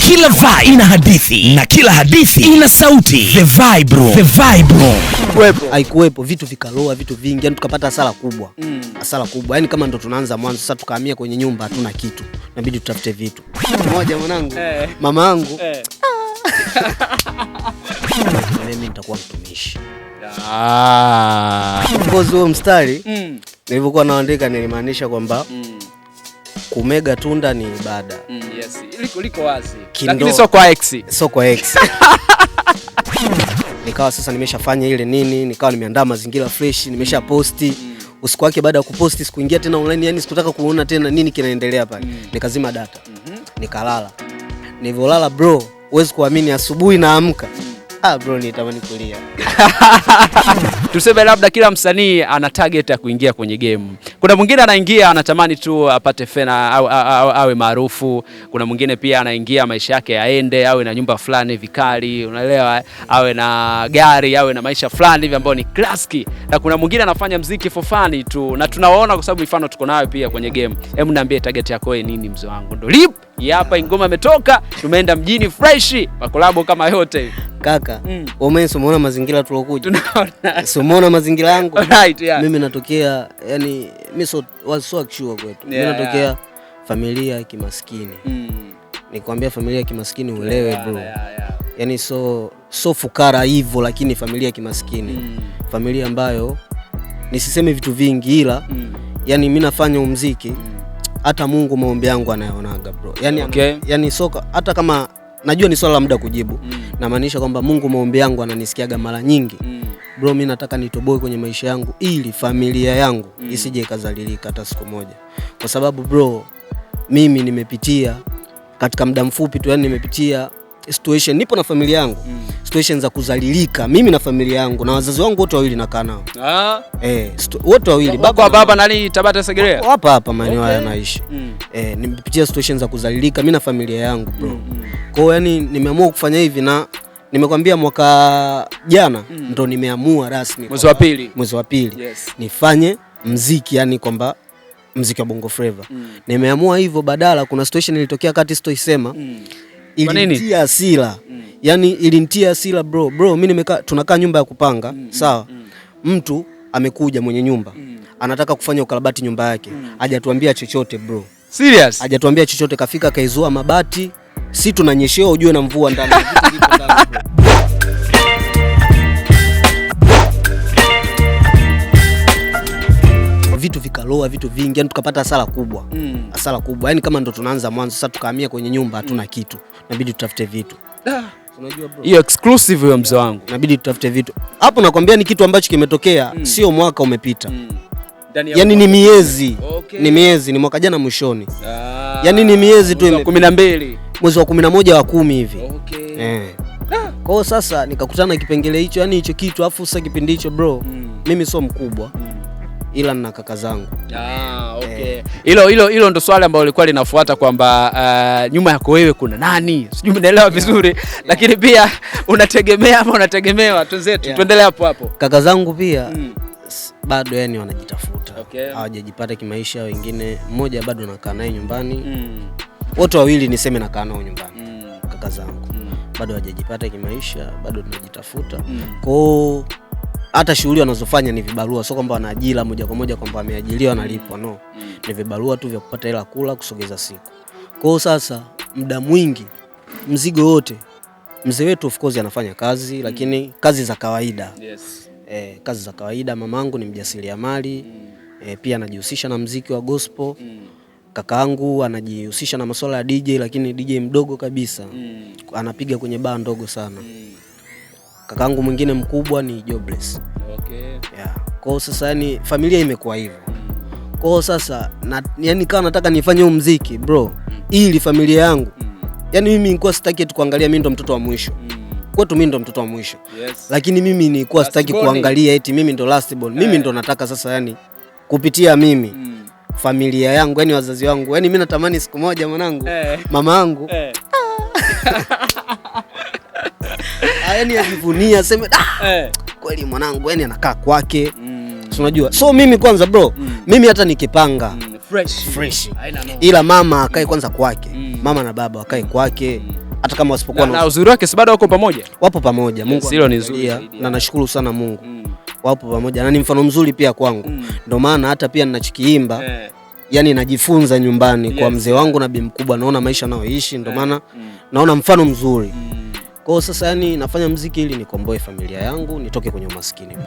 Kila vibe ina hadithi na kila hadithi ina sauti. The Vibe Room. The Vibe Room. Haikuwepo vitu vikaloa vitu vingi, yani tukapata hasara kubwa. Hasara kubwa. Yani kama ndo tunaanza mwanzo, sasa tukahamia kwenye nyumba hatuna kitu. Inabidi tutafute vitu. Mmoja mwanangu, mama yangu. Mimi nitakuwa mtumishi. Because huo mstari nilipokuwa naandika nilimaanisha kwamba kumega tunda ni ibada. Yes, liko wazi. Lakini sio kwa X. Sio kwa X. Nikawa sasa nimeshafanya ile nini, nikawa nimeandaa mazingira fresh, nimesha posti. Usiku wake baada ya kuposti sikuingia tena online, yani sikutaka kuona tena nini kinaendelea pale. Nikazima data. Nikalala. Nilivyolala bro, huwezi kuamini asubuhi naamka. Bro nitamani kulia. Tuseme labda kila msanii ana target ya kuingia kwenye game. Kuna mwingine anaingia anatamani tu apate fena awe maarufu. Kuna mwingine pia anaingia maisha yake yaende, awe na nyumba fulani vikali, unaelewa, awe na gari, awe na maisha fulani hivi ambayo ni classic. Na kuna mwingine anafanya muziki for fun tu. Na tunawaona kwa sababu mfano tuko nayo pia kwenye game. Hebu niambie target yako nini mzee wangu? Ndo lip. Hapa ngoma imetoka, tumeenda mjini fresh, makolabo kama yote. Kaka, umeona mazingira tulokuja. Tunaona. Umeona mazingira yangu? Right, yeah. Mimi natokea, yani mimi so actual kwetu. Mimi natokea familia ya kimaskini. Nikwambia familia ya kimaskini uelewe bro. Yani so fukara hivyo, lakini familia ya kimaskini. Familia ambayo nisiseme vitu vingi ila yani mimi nafanya muziki hata Mungu maombi yangu anayaonaga bro. Yani yani soka hata kama najua ni swala la muda kujibu. Na maanisha kwamba Mungu maombi yangu ananisikiaga mara nyingi. Bro mimi nataka nitoboe kwenye maisha yangu ili familia yangu isije ikazalilika hata siku moja. Kwa sababu bro mimi nimepitia katika muda mfupi tu, yani nimepitia situation, nipo na familia yangu. Situations za kuzalilika mimi na familia yangu na wazazi wangu wote wawili nakaa nao. Wote wawili. Baba nani Tabata Segerea? Hapa maeneo haya naishi. Nimepitia situations za kuzalilika mimi na familia yangu bro. Kwa hiyo yani nimeamua kufanya hivi na nimekwambia mwaka jana ndo nimeamua rasmi mwezi wa pili yes, nifanye muziki, yani kwamba muziki wa Bongo Flava. Nimeamua hivyo badala kuna situation ilitokea kati sitoisema. Ilinitia hasira. Yani ilinitia hasira bro. Mimi tunakaa nyumba ya kupanga, sawa? Mtu amekuja mwenye nyumba. Anataka kufanya ukarabati nyumba yake. Hajatuambia chochote bro. Serious? Hajatuambia chochote, kafika kaizua mabati. Si tunanyeshewa ujue na mvua ndani. Vitu vikaloa vitu vingi, yani tukapata hasara kubwa. Hasara kubwa. Yani kama ndo tunaanza mwanzo, sasa tukahamia kwenye nyumba hatuna kitu. Inabidi tutafute vitu. Unajua bro, hiyo exclusive ya mzee wangu. Inabidi tutafute vitu. Hapo nakwambia ni kitu ambacho kimetokea, sio mwaka umepita. Yani ni miezi. Ni miezi, ni mwaka jana mwishoni. Yani ni miezi tu 12. Mwezi wa 11 wa 10 hivi. Kwa hiyo sasa nikakutana kipengele hicho, yani hicho kitu afu sasa kipindi hicho bro, mimi sio mkubwa. Ila na kaka zangu. Okay. Hilo ndo swali ambalo lilikuwa linafuata kwamba nyuma yako wewe kuna nani? Sijui umeelewa vizuri, lakini pia unategemea ama unategemewa. Tuendelee hapo. Kaka zangu pia bado yani wanajitafuta. Hawajajipata kimaisha, wengine mmoja bado nakaa naye nyumbani. Wote wawili niseme nakaa nao nyumbani. Kaka zangu bado hawajajipata kimaisha, bado tunajitafuta. Kwa hata shughuli wanazofanya ni vibarua, sio kwamba wanaajira moja kwa moja kwamba wameajiriwa na lipo, no. Ni vibarua tu vya kupata hela kula, kusogeza siku. Kwa hiyo sasa muda mwingi mzigo wote mzee wetu of course anafanya kazi, lakini kazi za kawaida. Yes. Kazi za kawaida. Mamangu ni mjasiriamali, pia anajihusisha na muziki wa gospel. Kakaangu anajihusisha na masuala ya DJ, lakini DJ mdogo kabisa. Anapiga kwenye baa ndogo sana. Kakaangu mwingine mkubwa ni jobless. Kwa hiyo sasa yani familia imekuwa hivyo. Kwa hiyo sasa yani kama nataka nifanye huu muziki bro, ili familia yangu. Yani mimi nilikuwa sitaki tu kuangalia mimi ndo mtoto wa mwisho. Kwetu mimi ndo mtoto wa mwisho. Lakini mimi nilikuwa sitaki kuangalia eti mimi ndo last born. Mimi ndo nataka sasa yani kupitia mimi familia yangu, yani wazazi wangu. Yani mimi natamani siku moja mwanangu, mama yangu yani ajivunia sema kweli mwanangu yani anakaa kwake. Unajua? So mimi kwanza bro, mimi hata nikipanga fresh. Ila mama akae kwanza kwake. Mama na baba wakae kwake. hata kama wasipokuwa na uzuri wake si bado wako pamoja. Wapo pamoja. Mungu hilo ni nzuri na nashukuru sana Mungu. Wapo pamoja na ni mfano mzuri pia kwangu. Ndio maana hata pia ninachokiimba yani najifunza nyumbani kwa mzee wangu na bi mkubwa, naona maisha naoishi, ndio maana naona mfano mzuri. Kwa hiyo sasa yani nafanya muziki ili nikomboe familia yangu, nitoke kwenye umaskini.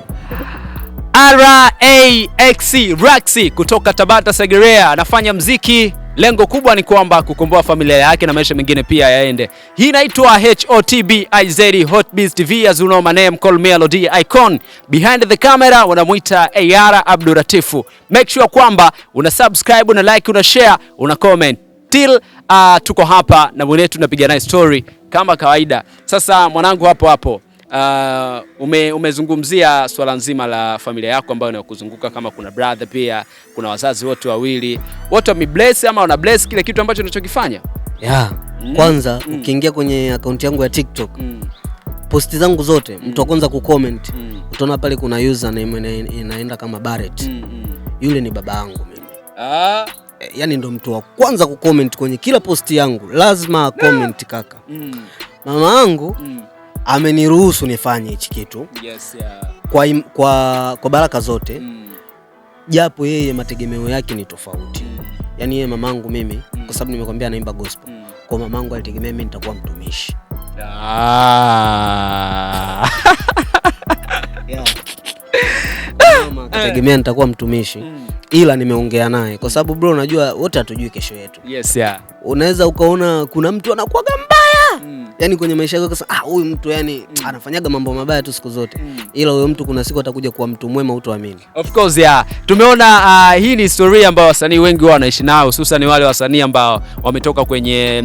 Raxy kutoka Tabata Segerea anafanya muziki, lengo kubwa ni kwamba kukomboa familia yake na maisha mengine pia yaende. Hii inaitwa HOTBIZ, Hotbiz TV, as you know my name, call me Elodie Icon. Behind the camera wanamuita Ayara Abduratifu. Make sure kwamba una subscribe, una like, una share, una comment. Till tuko hapa na mwenetu tunapiga naye story kama kawaida. Sasa mwanangu, hapo umezungumzia swala nzima la familia yako ambayo inakuzunguka, kama kuna brother pia, kuna wazazi wote wawili. Wote wamebless ama wana bless kile kitu ambacho unachokifanya? Kwanza ukiingia kwenye account yangu ya TikTok, posti zangu zote, mtu wa kwanza kucomment, utaona pale kuna username inaenda kama Barrett. Yule ni baba yangu mimi. Yani ndo mtu wa kwanza kucomment kwenye kila posti yangu, lazima comment kaka. Mama yangu ameniruhusu nifanye hichi kitu. Yes, kwa baraka zote. Japo yeye mategemeo yake ni tofauti. Yani yeye mamangu mimi, kwa sababu nimekwambia anaimba gospel. Kwa mamangu alitegemea mimi nitakuwa mtumishi. Mama akategemea nitakuwa mtumishi. Ila nimeongea naye kwa sababu bro, unajua wote hatujui kesho yetu. Yes, unaweza ukaona kuna mtu anakuwa mbaya. Yani kwenye maisha yako kasa huyu mtu yani anafanyaga mambo mabaya tu siku zote. Ila huyo mtu kuna siku atakuja kuwa mtu mwema, utaamini. Of course tumeona hii ni historia ambayo wasanii wengi wao wanaishi nao, hususan wale wasanii ambao wametoka kwenye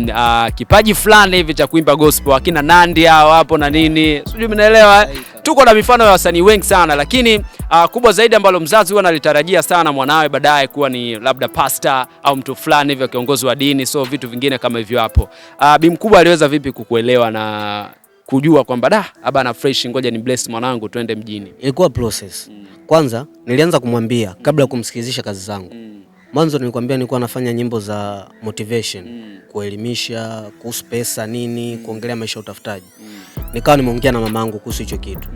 kipaji fulani hivi cha kuimba gospel, akina Nandi hao hapo na nini. Sijui mnaelewa. Tuko na mifano ya wasanii wengi sana, lakini kubwa zaidi ambalo mzazi huwa analitarajia sana mwanawe baadaye kuwa ni labda pastor au mtu fulani hivi kiongozi wa dini, so vitu vingine kama hivyo hapo. Bi mkubwa aliweza vipi kukuelewa na kujua kwamba abana fresh, ngoja ni bless mwanangu twende mjini? Ilikuwa process. Kwanza nilianza kumwambia kabla ya kumsikilizisha kazi zangu. Mwanzo nilikwambia nilikuwa nafanya nyimbo za motivation, kuelimisha kuhusu pesa nini, kuongelea maisha ya utafutaji. Nikawa nimeongea na mamangu kuhusu hicho kitu.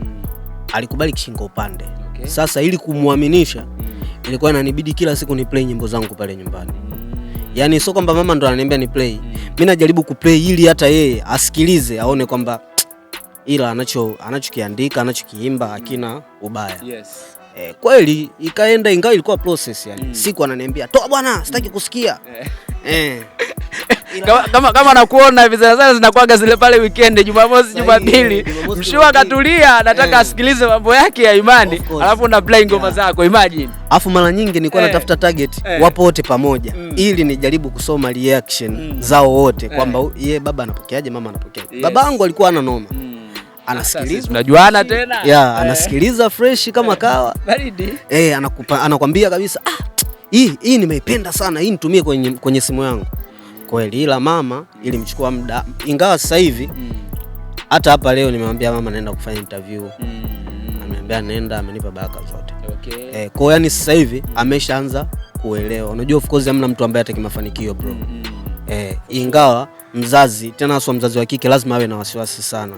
Alikubali kishingo upande. Sasa ili kumuaminisha ilikuwa inanibidi kila siku ni play nyimbo zangu pale nyumbani. Yani sio kwamba mama ndo ananiambia ni play. Mimi najaribu kuplay ili hata yeye asikilize, aone kwamba ila anachokiandika, anachokiimba hakina ubaya. Kweli ikaenda, ingawa ilikuwa process yani. Siku ananiambia toa bwana, sitaki kusikia. Kama nakuona hivi sasa zinakuaga zile pale weekend, Jumamosi, Jumapili, mshua katulia, nataka asikilize mambo yake ya imani, alafu na play ngoma zako, imagine. Alafu mara nyingi nilikuwa natafuta target wapo wote pamoja, ili nijaribu kusoma reaction zao wote kwamba yeye baba anapokeaje, mama anapokeaje. Baba yangu alikuwa ana noma. Anasikiliza, tunajuana tena. Anasikiliza fresh kama kawa. Baridi. Anakuambia kabisa, hii nimeipenda sana, hii nitumie kwenye simu yangu. Kweli, ila mama ilimchukua muda, ingawa sasa hivi hata hapa leo nimemwambia mama naenda kufanya interview. Ameniambia nenda, amenipa baraka zote. Kwa yani sasa hivi ameshaanza kuelewa. Unajua of course hamna mtu ambaye ataki mafanikio bro. Ingawa mzazi, tena sio mzazi wa kike, lazima awe na wasiwasi sana.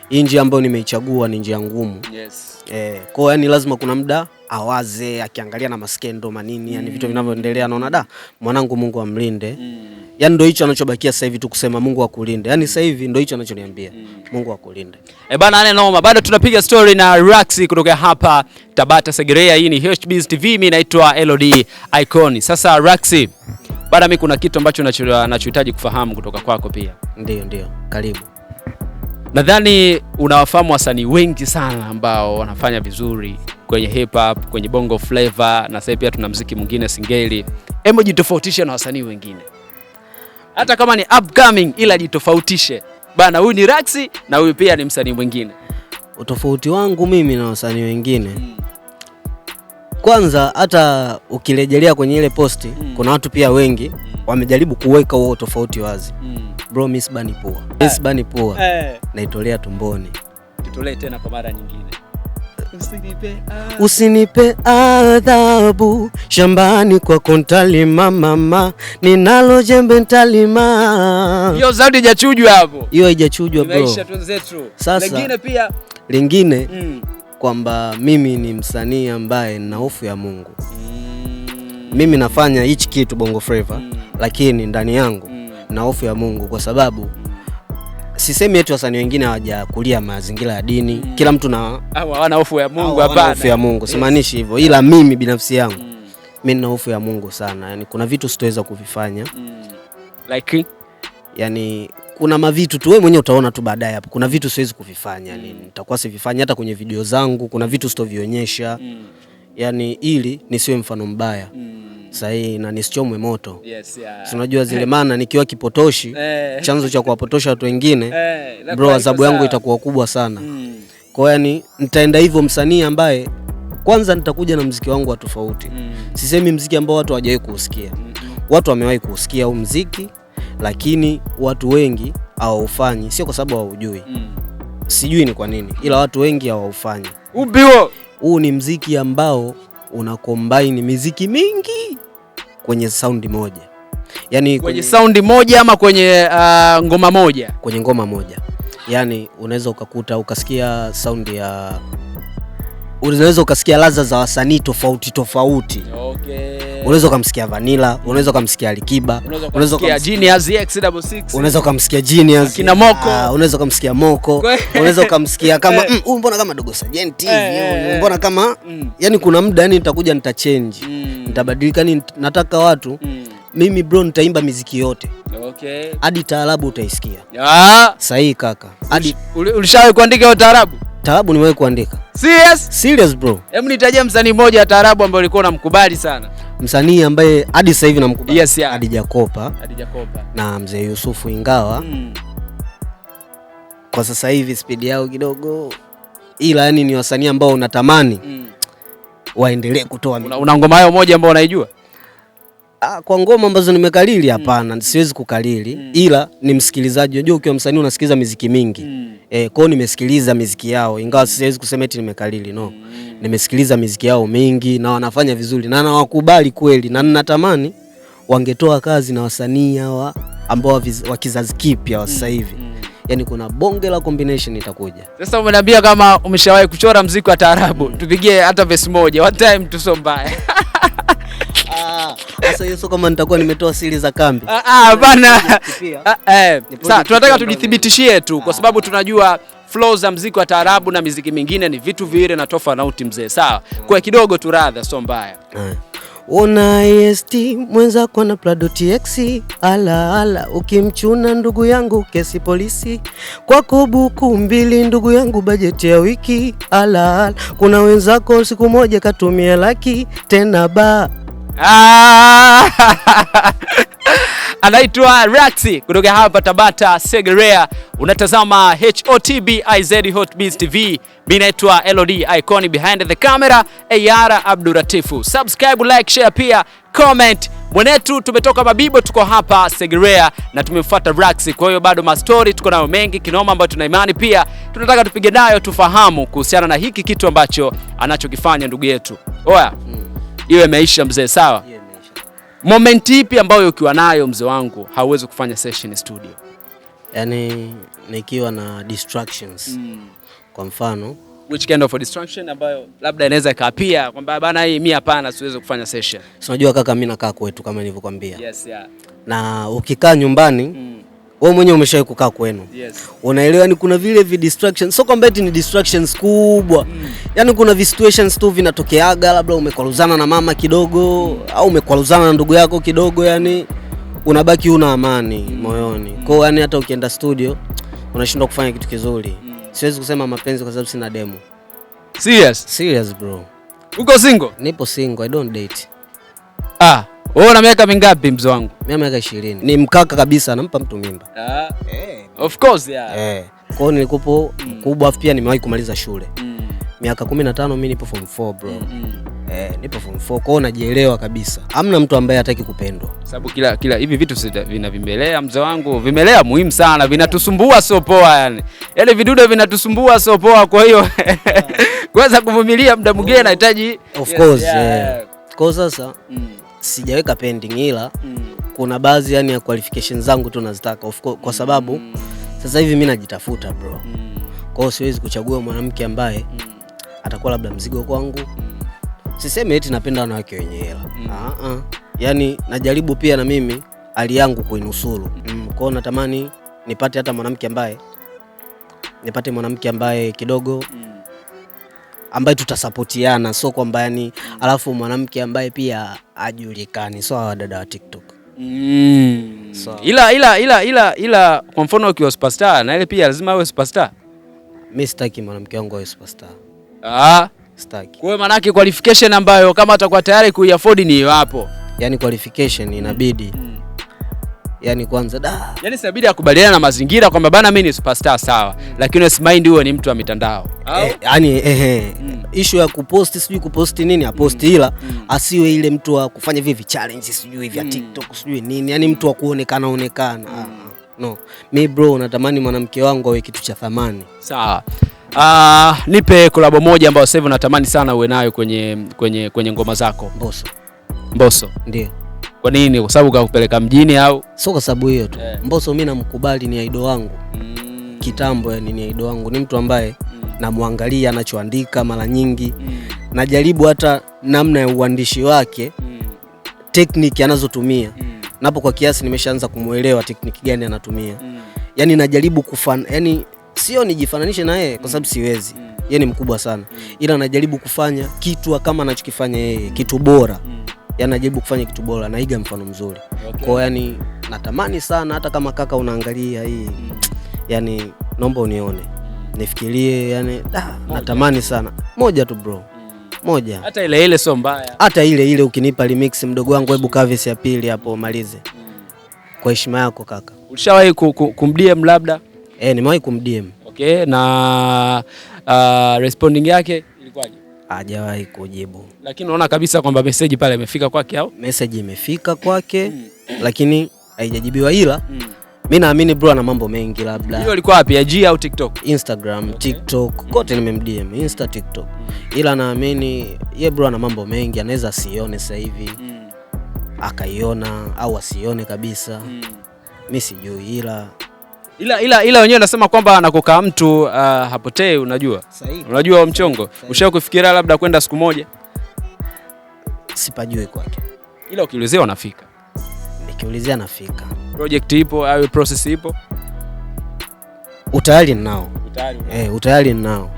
Hii njia ambayo nimeichagua ni njia ngumu. Kwa yani lazima kuna muda awaze, akiangalia na maskendo manini, yani vitu vinavyoendelea, anaona mwanangu Mungu amlinde. Yani ndio hicho anachobakia sasa hivi tu kusema Mungu akulinde. Yani sasa hivi ndio hicho anachoniambia, Mungu akulinde. Bana noma, bado tunapiga story na Raxy kutoka hapa Tabata Segerea. Hii ni Hotbiz TV, mimi naitwa Elodie Icon. Sasa Raxy, bado mimi kuna kitu ambacho nachohitaji kufahamu kutoka kwako pia. Ndio, karibu. Nadhani unawafahamu wasanii wengi sana ambao wanafanya vizuri kwenye hip hop, kwenye bongo flavor, na sasa pia tuna muziki mwingine singeli. Hebu jitofautishe na wasanii wengine. Hata kama ni upcoming, ila jitofautishe. Bana, huyu ni Raxy na huyu pia ni msanii mwingine. Utofauti wangu mimi na wasanii wengine. Kwanza hata ukirejelea kwenye ile posti, kuna watu pia wengi wamejaribu kuweka huo tofauti wazi. Bro, Miss Bani poa. Miss Bani poa. Naitolea tumboni. Tutolee tena kwa mara nyingine. Usinipe adhabu, shambani kwa kontalima mama, ninalo jembe ntalima. Hiyo sauti haijachujwa hapo. Hiyo haijachujwa bro. Maisha tunzetu. Sasa lingine kwamba mimi ni msanii ambaye nina hofu ya Mungu. Mimi nafanya hichi kitu Bongo Flava, lakini ndani yangu na hofu ya Mungu, kwa sababu sisemi eti wasanii wengine hawajakulia mazingira ya dini. Kila mtu hawana hofu ya Mungu. Hapana, hofu ya Mungu simaanishi hivyo, ila mimi binafsi yangu mimi nina hofu ya Mungu sana. Yani kuna vitu sitoweza kuvifanya. Like yani kuna mavitu tu wewe mwenyewe utaona tu baadaye hapo. Kuna vitu siwezi kuvifanya, yani nitakuwa sivifanya hata kwenye video zangu. Kuna vitu sitovionyesha. Yani ili nisiwe mfano mbaya. Sahi na nisichomwe moto. Yes, yeah. Unajua zile maana nikiwa kipotoshi, chanzo cha kuwapotosha watu wengine, bro, adhabu yangu itakuwa kubwa sana. Kwa yani nitaenda hivyo msanii ambaye kwanza nitakuja na muziki wangu wa tofauti. Sisemi muziki ambao watu hawajawahi kuusikia. Watu wamewahi kuusikia huu muziki, lakini watu wengi hawaufanyi, sio kwa sababu hawajui. Sijui ni kwa nini, ila watu wengi hawaufanyi. Huu ni muziki ambao una combine miziki mingi kwenye sound moja. Yani kwenye sound moja ama kwenye ngoma moja? Kwenye ngoma moja. Yani unaweza ukasikia sound ya, unaweza ukasikia ladha za wasanii tofauti tofauti. Okay. Unaweza ukamsikia Vanilla, unaweza ukamsikia Alikiba, unaweza ukamsikia Genius X66, unaweza ukamsikia Genius, kina Moko, unaweza ukamsikia Moko, unaweza ukamsikia kama mbona kama Dogo Sergeant hivi, mbona kama yani kuna muda yani nitakuja nitachange, nitabadilika, ni nataka watu mimi bro nitaimba muziki yote. Okay. Hadi taarabu utaisikia. Sahihi kaka. Hadi ulishawahi kuandika hiyo taarabu? Taarabu nimewahi kuandika. Serious bro. Hebu nitajie msanii mmoja wa taarabu ambaye ulikuwa unamkubali sana. Msanii ambaye hadi sasa hivi namkubali. Yes, yeah. Hadija Kopa. Na Mzee Yusufu, ingawa kwa sasa hivi speed yao kidogo, ila yani ni wasanii ambao unatamani waendelee kutoa. Una ngoma yao moja ambayo unaijua? Kwa ngoma ambazo nimekalili hapana, siwezi kukalili, ila ni msikilizaji. Unajua ukiwa msanii unasikiliza muziki mingi. Kwao nimesikiliza muziki yao, ingawa siwezi kusema eti nimekalili, no. Nimesikiliza muziki yao mingi na wanafanya vizuri na nawakubali kweli, na ninatamani wangetoa kazi na wasanii hawa ambao wa kizazi kipya wa sasa hivi. Yani kuna bonge la combination itakuja. Sasa umeniambia kama umeshawahi kuchora muziki wa taarabu, tupigie hata verse moja one time tu, so mbaya. Sasa hiyo sio kama nitakuwa nimetoa siri za kambi. Bana. Sasa tunataka tujithibitishie tu, kwa sababu tunajua flow za muziki wa taarabu na muziki mingine ni vitu viwili na tofauti mzee. Sawa. Kwa kidogo tu radha, so mbaya. Ona EST mwenza kwa na Prado TX, ala ukimchuna ndugu yangu kesi polisi, kwako buku mbili ndugu yangu bajeti ya wiki, ala kuna wenzako siku moja katumia laki tena ba. Anaitwa Raxi kutoka hapa Tabata Segerea. Unatazama HOTBIZ Hot Beats TV. Mimi naitwa Elodie Icon, behind the camera Ayara Abduratifu. Subscribe, like, share pia comment. Mwenetu tumetoka Mabibo, tuko hapa Segerea na tumemfuata Raxi. Kwa hiyo bado ma story tuko nayo mengi kinoma ambayo tuna imani pia tunataka tupige nayo tufahamu kuhusiana na hiki kitu ambacho anachokifanya ndugu yetu. Oya. Iwe imeisha mzee, sawa? Moment ipi ambayo ukiwa nayo mzee wangu hauwezi kufanya session studio? Yani nikiwa na distractions. Kwa mfano, which kind of a distraction ambayo labda inaweza kaapia kwamba bana hii mimi hapana siwezi kufanya session? Unajua kaka, mimi nakaa kwetu kama nilivyokuambia. Yes, yeah. Na ukikaa nyumbani wewe mwenyewe umeshawahi kukaa kwenu. Yes. Unaelewa ni kuna vile distractions, so kwamba eti ni distractions kubwa. Yani kuna situations tu vinatokeaga, labda umekwaruzana na mama kidogo au umekwaruzana na ndugu yako kidogo, yani unabaki una amani moyoni. Kwa hiyo yani hata ukienda studio unashindwa kufanya kitu kizuri. Siwezi kusema mapenzi kwa sababu sina demo. Serious bro. Uko single? Nipo single, I don't date. Wewe una miaka mingapi mzee wangu? Mimi miaka 20. Ni mkaka kabisa, nampa mtu mimba. Of course, yeah. Kwa hiyo nilikupo mkubwa, pia nimewahi kumaliza shule. Miaka 15 mimi nipo form 4 bro. Nipo form 4 kwao, najielewa kabisa. Hamna mtu ambaye hataki kupendwa. Sababu kila hivi vitu vinavimelea mzee wangu, vimelea muhimu sana, vinatusumbua sio poa yani. Yaani vidude vinatusumbua sio poa, kwa hiyo kwanza kuvumilia muda mwingine nahitaji of course. Kwa sasa sijaweka pending, ila kuna baadhi yani ya qualifications zangu tu nazitaka of course, kwa sababu sasa hivi mimi najitafuta bro. Kwa hiyo siwezi kuchagua mwanamke ambaye atakuwa labda mzigo kwangu. Siseme eti napenda wanawake wenye hela. Yaani najaribu pia na mimi hali yangu kuinusuru. Kwa hiyo natamani nipate hata mwanamke ambaye kidogo ambaye tutasapotiana, sio kwamba yani alafu mwanamke ambaye pia ajulikani, sio wadada wa TikTok. So. Ila kwa mfano ukiwa superstar na ile pia lazima awe superstar. Mimi sitaki mwanamke wangu awe superstar. Sitaki. Kwa maana yake qualification ambayo kama atakuwa tayari kuiafford ni hapo. Yaani qualification inabidi. Yaani kwanza yaani inabidi akubaliana na mazingira kwamba bana mimi ni superstar sawa, lakini usimind huo ni mtu wa mitandao. Issue ya kuposti nini aposti, ila asiwe ile mtu wa kufanya vivi challenge sijui vya TikTok sijui nini, yani mtu wa kuonekana. No. Mimi bro natamani mwanamke wangu awe kitu cha thamani. Sawa. Nipe collab moja ambayo sasa hivi natamani sana uwe nayo kwenye ngoma zako. Mbosso. Ndio. Kwa nini? Kwa sababu kakupeleka mjini au? Sio kwa sababu hiyo tu. Mbosso mimi namkubali, ni idol wangu. Kitambo yani ni idol wangu. Ni mtu ambaye namwangalia anachoandika mara nyingi. Najaribu hata namna ya uandishi wake, technique anazotumia. Napo kwa kiasi nimeshaanza kumuelewa technique gani anatumia. Yani najaribu yani sio nijifananishe na yeye kwa sababu siwezi. Yeye ni mkubwa sana. Ila najaribu kufanya kitu kama anachokifanya yeye, kitu bora. Yani najaribu kufanya kitu bora, naiga mfano mzuri. Kwa yani natamani sana hata kama kaka unaangalia hii. Yani naomba unione. Nifikirie yani natamani sana. Moja tu bro. Moja. Hata ile sio mbaya. Hata ile ukinipa remix mdogo wangu, hebu Kavis ya pili hapo malize. Kwa heshima yako kaka. Ulishawahi kumdm labda? Nimewahi kumdm. Okay, na responding yake ilikuwaje? Hajawahi kujibu. Lakini unaona kabisa kwamba message pale imefika kwake au? Message imefika kwake lakini haijajibiwa, ila mimi naamini bro ana mambo mengi labda. Hiyo ilikuwa wapi? IG au TikTok? Instagram, TikTok, kote nimemdm, Insta, TikTok. Ila naamini yeye bro ana mambo mengi, anaweza asione sasa hivi. Akaiona au asione kabisa. Mimi sijui, ila wenyewe nasema kwamba anakoka mtu hapotei, unajua. Unajua mchongo. Ushawahi kufikiria labda kwenda siku moja? Sipajui kwake. Ila ukiulizia unafika. Nikiulizia nafika. Project ipo au process ipo? Utayari ninao. Utayari ninao.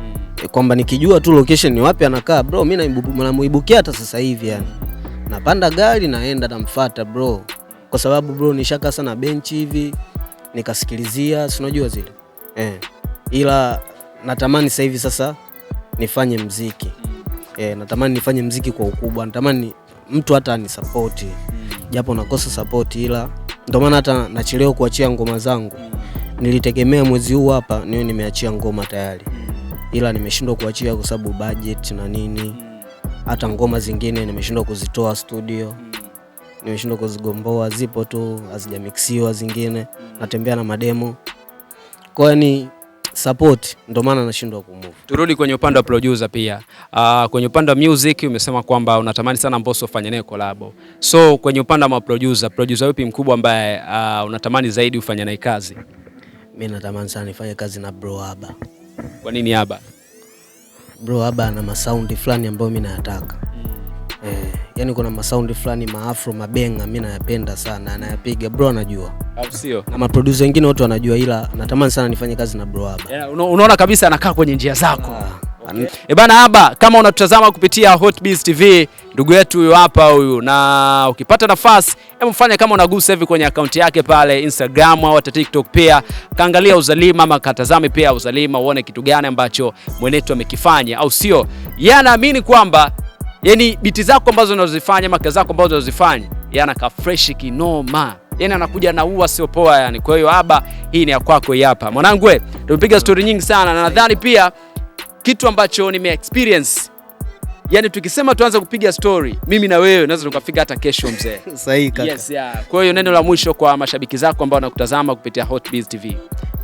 Kwamba nikijua tu location ni wapi anakaa bro, mimi namuibukia hata sasa hivi yani. Napanda gari naenda namfuata bro. Kwa sababu bro nishaka sana bench hivi nikasikilizia, si unajua zile. Ila natamani sasa hivi sasa nifanye muziki. Natamani nifanye muziki kwa ukubwa. Natamani mtu hata anisupport. Japo nakosa support, ila ndio maana hata nachelewa kuachia ngoma zangu. Nilitegemea mwezi huu hapa niwe nimeachia ngoma tayari. Ila nimeshindwa kuachia kwa sababu budget na nini. Hata ngoma zingine nimeshindwa kuzitoa studio. Nimeshindwa kuzigomboa, zipo tu hazijamixiwa zingine. Natembea na mademo. Kwa yani support ndio maana nashindwa kumove. Turudi kwenye upande wa producer pia. Kwenye upande wa music umesema kwamba unatamani sana Mbosso ufanye naye collab. So kwenye upande wa producer yupi mkubwa ambaye unatamani zaidi ufanye naye kazi? Mimi natamani sana nifanye kazi na Bro Aba. Kwa nini Aba? Bro Aba ana masaundi fulani ambayo mimi nayataka. Yani kuna masaundi fulani maafro mabenga mimi nayapenda sana, anayapiga bro anajua. Au sio? Na maproducer wengine wote wanajua, ila natamani sana nifanye kazi na Bro Aba. Unaona kabisa anakaa kwenye njia zako. Okay. Bana Aba, kama unatutazama kupitia Hotbiz TV, ndugu yetu huyu hapa huyu, na ukipata nafasi hebu fanya kama unagusa hivi kwenye account yake pale Instagram au TikTok, pia kaangalia Uzalima ama katazame pia Uzalima uone kitu gani ambacho mwenetu amekifanya, au sio? Yanaamini kwamba yani biti zako ambazo unazifanya, maka zako ambazo unazifanya, yana ka fresh kinoma. Yani anakuja na ua sio poa yani. Kwa hiyo Aba, hii ni ya kwako hapa. Mwanangu wewe, tumepiga story nyingi sana na nadhani pia kitu ambacho nime experience Yani tukisema tuanze kupiga story, mimi na wewe naweza tukafika hata kesho mzee. Sahihi kaka. Yes, yeah. Kwa hiyo neno la mwisho kwa mashabiki zako ambao wanakutazama kupitia Hotbiz TV.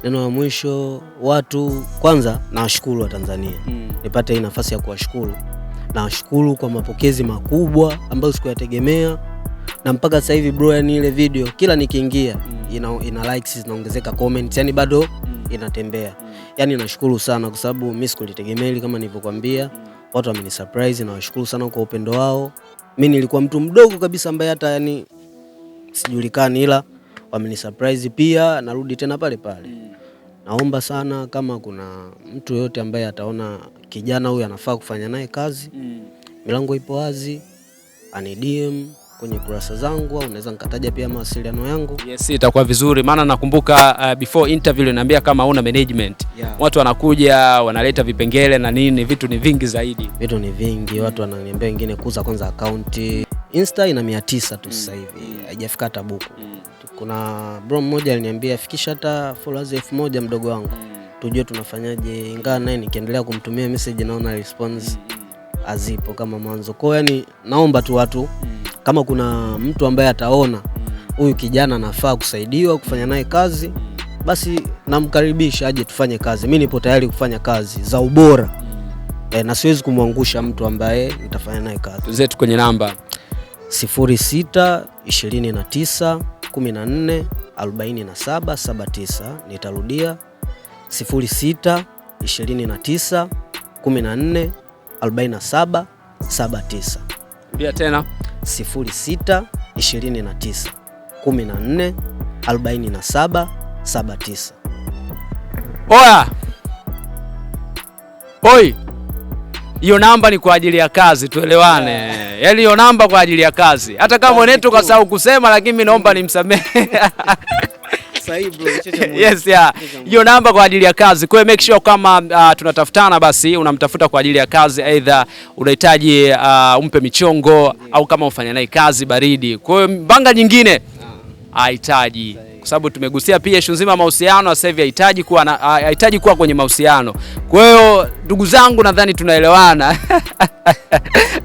Neno la mwisho, watu kwanza nawashukuru wa Tanzania. Nipate hii nafasi ya kuwashukuru. Nawashukuru kwa mapokezi makubwa ambayo sikuyategemea. Na mpaka sasa hivi bro, yani ile video kila nikiingia ina likes zinaongezeka, comments yani bado inatembea. Yani nashukuru sana kwa sababu mimi sikulitegemea kama nilivyokuambia. Watu wamenisurprise na washukuru sana kwa upendo wao. Mimi nilikuwa mtu mdogo kabisa ambaye hata yani sijulikani, ila wamenisurprise pia. Narudi tena pale pale. Naomba sana kama kuna mtu yote ambaye ataona kijana huyu anafaa kufanya naye kazi, milango ipo wazi, ani DM kwenye kurasa zangu, au unaweza nikataja pia mawasiliano yangu. Yes, itakuwa vizuri maana nakumbuka before interview uliniambia kama una management. Watu wanakuja wanaleta vipengele na nini, vitu ni vingi zaidi. Vitu ni vingi, watu wananiambia wengine kuuza kwanza account. Insta ina 900 tu sasa hivi, haijafika hata buku. Kuna bro mmoja aliniambia fikisha hata followers 1000 mdogo wangu. Tujue tunafanyaje, ingawa naye nikiendelea kumtumia message naona response azipo kama mwanzo. Kwa yani naomba tu watu kama kuna mtu ambaye ataona huyu kijana anafaa kusaidiwa kufanya naye kazi, basi namkaribisha aje tufanye kazi. Mimi nipo tayari kufanya kazi za ubora. Na siwezi kumwangusha mtu ambaye nitafanya naye kazi. Zetu kwenye namba 06 29 14 47 79. Nitarudia 06 29 14 47 79. Rudia tena 06 29 14 47 79. Oya. Oi. Hiyo namba ni kwa ajili ya kazi, tuelewane. Yaani hiyo namba kwa ajili ya kazi. Hata kama mwenetu kasahau kusema, lakini mimi naomba nimsamehe. Sahihi bro, yes, yeah. Hiyo namba kwa ajili ya kazi. Kwa hiyo make sure kama tunatafutana basi unamtafuta kwa ajili ya kazi, either unahitaji umpe michongo au kama ufanya naye kazi baridi. Kwa hiyo mbanga nyingine hahitaji. Kwa sababu tumegusia pia issue nzima mahusiano, sasa hivi hahitaji kuwa kwenye mahusiano. Kwa hiyo ndugu zangu nadhani tunaelewana.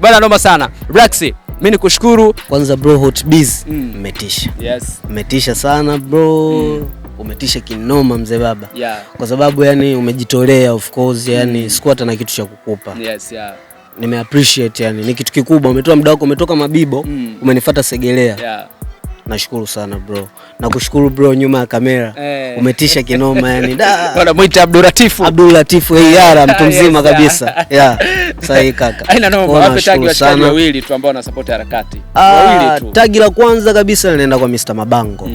Bana noma sana. Braxy, mimi nikushukuru. Kwanza bro, Hotbiz umetisha. Yes. Umetisha sana bro. Umetisha kinoma mzee baba. Kwa sababu yani umejitolea of course, yani sikuwa hata na kitu cha kukupa. Yes, yeah. Nime appreciate, yani ni kitu kikubwa. Umetoa muda wako, umetoka Mabibo, umenifuata Segelea. Yeah. Nashukuru sana bro. Nakushukuru bro nyuma ya kamera. Umetisha kinoma yani. Wanamuita Abdul-Latifu yara mtu mzima kabisa. Yeah. Sahihi kaka. Haina noma, wape tagi washikaji wawili tu ambao wanasupport harakati. Wawili tu. Tagi la kwanza kabisa linaenda kwa Mr. Mabango.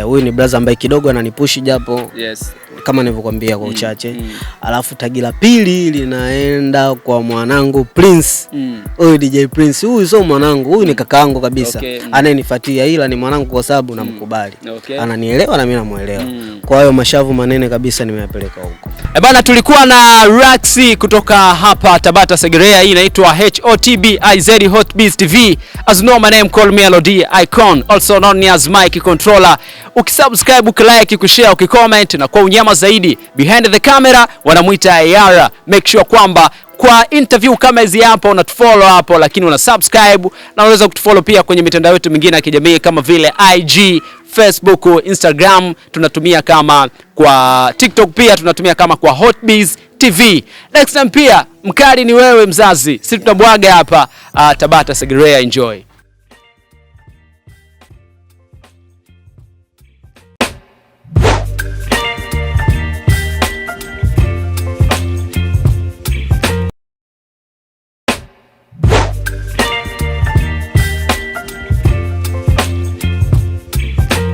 Huyu ni brother ambaye kidogo ananipush japo. Yes. Kama nilivyokuambia kwa uchache. Alafu tagi la pili linaenda kwa mwanangu Prince. Huyu DJ Prince. Huyu sio mwanangu, huyu ni kakaangu kabisa. Anayenifuatia, ila ni mwanangu kwa sababu namkubali. Ananielewa na mimi namuelewa. Kwa hiyo mashavu manene kabisa nimeyapeleka huko. Bana, tulikuwa na Braxy kutoka hapa Tabata Segerea. Hii inaitwa HOTBIZ Hotbiz TV. As no my name, call me Melody Icon, also known as Mike Controller. Ukisubscribe, ukilike, ukishare, ukicomment, na kwa unyama zaidi behind the camera wanamuita Yara. Make sure kwamba kwa interview kama hizi hapo unatufollow hapo, lakini una subscribe na unaweza kutufollow pia kwenye mitandao yetu mingine ya kijamii kama vile IG, Facebook, Instagram tunatumia kama, kwa TikTok pia tunatumia kama kwa Hotbiz TV. Next time pia mkali ni wewe mzazi. Sisi tunabwaga hapa Tabata Segerea, enjoy.